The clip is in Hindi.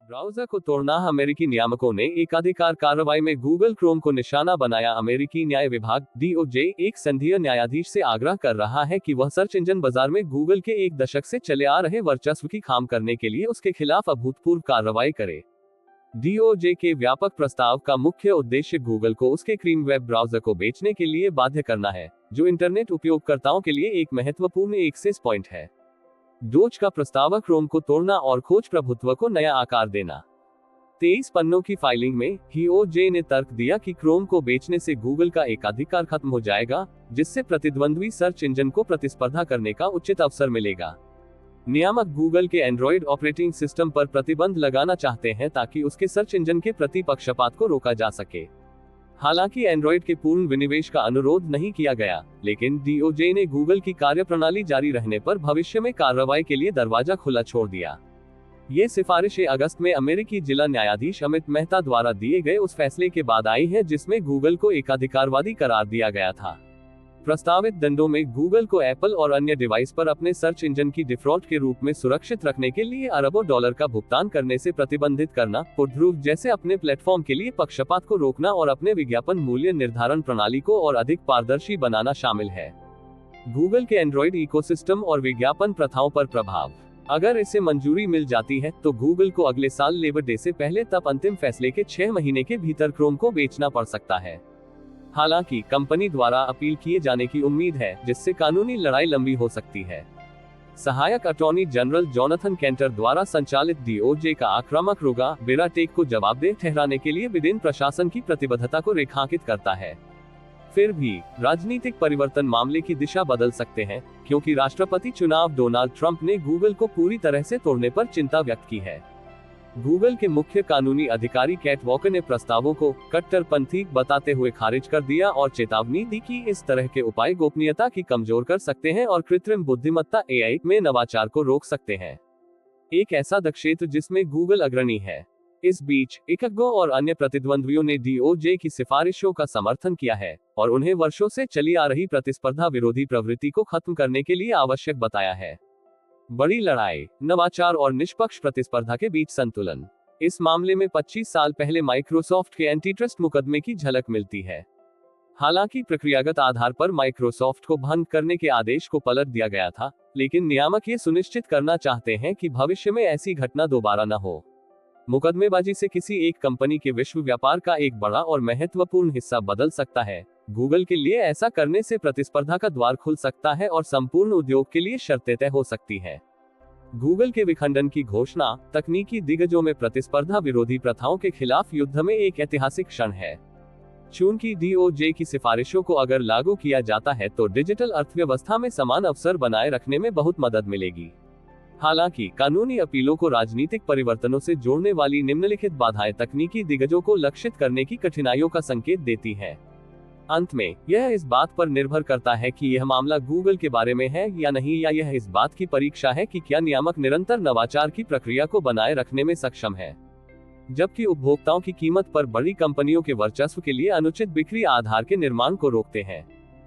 ब्राउज़र को तोड़ना। अमेरिकी नियामकों ने एकाधिकार कार्रवाई में गूगल क्रोम को निशाना बनाया। अमेरिकी न्याय विभाग DOJ एक संघीय न्यायाधीश से आग्रह कर रहा है कि वह सर्च इंजन बाजार में गूगल के एक दशक से चले आ रहे वर्चस्व की खाम करने के लिए उसके खिलाफ अभूतपूर्व कार्रवाई करे। DOJ के व्यापक प्रस्ताव का मुख्य उद्देश्य गूगल को उसके क्रीम वेब ब्राउज़र को बेचने के लिए बाध्य करना है, जो इंटरनेट उपयोगकर्ताओं के लिए एक महत्वपूर्ण एक्सेस पॉइंट है। डोज का प्रस्ताव क्रोम को तोड़ना और खोज प्रभुत्व को नया आकार देना। 23 पन्नों की फाइलिंग में DOJ ने तर्क दिया कि क्रोम को बेचने से गूगल का एकाधिकार खत्म हो जाएगा, जिससे प्रतिद्वंद्वी सर्च इंजन को प्रतिस्पर्धा करने का उचित अवसर मिलेगा। नियामक गूगल के एंड्रॉयड ऑपरेटिंग सिस्टम पर प्रतिबंध लगाना चाहते हैं ताकि उसके सर्च इंजन के प्रति पक्षपात को रोका जा सके। हालांकि एंड्रॉयड के पूर्ण विनिवेश का अनुरोध नहीं किया गया, लेकिन DOJ ने गूगल की कार्यप्रणाली जारी रहने पर भविष्य में कार्रवाई के लिए दरवाजा खुला छोड़ दिया। ये सिफारिशें अगस्त में अमेरिकी जिला न्यायाधीश अमित मेहता द्वारा दिए गए उस फैसले के बाद आई हैं जिसमें गूगल को एकाधिकारवादी करार दिया गया था। प्रस्तावित दंडों में गूगल को एप्पल और अन्य डिवाइस पर अपने सर्च इंजन की डिफॉल्ट के रूप में सुरक्षित रखने के लिए अरबों डॉलर का भुगतान करने से प्रतिबंधित करना, पुरध्रुव जैसे अपने प्लेटफॉर्म के लिए पक्षपात को रोकना और अपने विज्ञापन मूल्य निर्धारण प्रणाली को और अधिक पारदर्शी बनाना शामिल है। गूगल के एंड्रॉयड इकोसिस्टम और विज्ञापन प्रथाओं पर प्रभाव। अगर इसे मंजूरी मिल जाती है तो गूगल को अगले साल लेबर डे से पहले तब अंतिम फैसले के 6 महीने के भीतर क्रोम को बेचना पड़ सकता है। हालांकि कंपनी द्वारा अपील किए जाने की उम्मीद है, जिससे कानूनी लड़ाई लंबी हो सकती है। सहायक अटॉर्नी जनरल जोनाथन केंटर द्वारा संचालित DOJ का आक्रामक रुगा बिना टेक को जवाबदेह ठहराने के लिए विदेन प्रशासन की प्रतिबद्धता को रेखांकित करता है। फिर भी राजनीतिक परिवर्तन मामले की दिशा बदल सकते हैं, क्योंकि राष्ट्रपति चुनाव डोनाल्ड ट्रंप ने गूगल को पूरी तरह से तोड़ने पर चिंता व्यक्त की है। गूगल के मुख्य कानूनी अधिकारी कैट वॉकर ने प्रस्तावों को कट्टरपंथी बताते हुए खारिज कर दिया और चेतावनी दी कि इस तरह के उपाय गोपनीयता की कमजोर कर सकते हैं और कृत्रिम बुद्धिमत्ता AI में नवाचार को रोक सकते हैं, एक ऐसा क्षेत्र जिसमें गूगल अग्रणी है। इस बीच इकग्गो और अन्य प्रतिद्वंद्वियों ने DOJ की सिफारिशों का समर्थन किया है और उन्हें वर्षों से चली आ रही प्रतिस्पर्धा विरोधी प्रवृत्ति को खत्म करने के लिए आवश्यक बताया है। बड़ी लड़ाई, नवाचार और निष्पक्ष प्रतिस्पर्धा के बीच संतुलन। इस मामले में 25 साल पहले माइक्रोसॉफ्ट के एंटीट्रस्ट मुकदमे की झलक मिलती है। हालांकि प्रक्रियागत आधार पर माइक्रोसॉफ्ट को भंग करने के आदेश को पलट दिया गया था, लेकिन नियामक ये सुनिश्चित करना चाहते हैं कि भविष्य में ऐसी घटना दोबारा न हो। मुकदमेबाजी से किसी एक कंपनी के विश्व व्यापार का एक बड़ा और महत्वपूर्ण हिस्सा बदल सकता है। गूगल के लिए ऐसा करने से प्रतिस्पर्धा का द्वार खुल सकता है और संपूर्ण उद्योग के लिए शर्तें तय हो सकती है। गूगल के विखंडन की घोषणा तकनीकी दिग्गजों में प्रतिस्पर्धा विरोधी प्रथाओं के खिलाफ युद्ध में एक ऐतिहासिक क्षण है। चूंकि DOJ की सिफारिशों को अगर लागू किया जाता है तो डिजिटल अर्थव्यवस्था में समान अवसर बनाए रखने में बहुत मदद मिलेगी। हालांकि कानूनी अपीलों को राजनीतिक परिवर्तनों से जोड़ने वाली निम्नलिखित बाधाएं तकनीकी दिग्गजों को लक्षित करने की कठिनाइयों का संकेत देती हैं। अंत में यह इस बात पर निर्भर करता है कि यह मामला गूगल के बारे में है या नहीं, या यह इस बात की परीक्षा है कि क्या नियामक निरंतर नवाचार की प्रक्रिया को बनाए रखने में सक्षम है, जबकि उपभोक्ताओं की कीमत पर बड़ी कंपनियों के वर्चस्व के लिए अनुचित बिक्री आधार के निर्माण को रोकते हैं।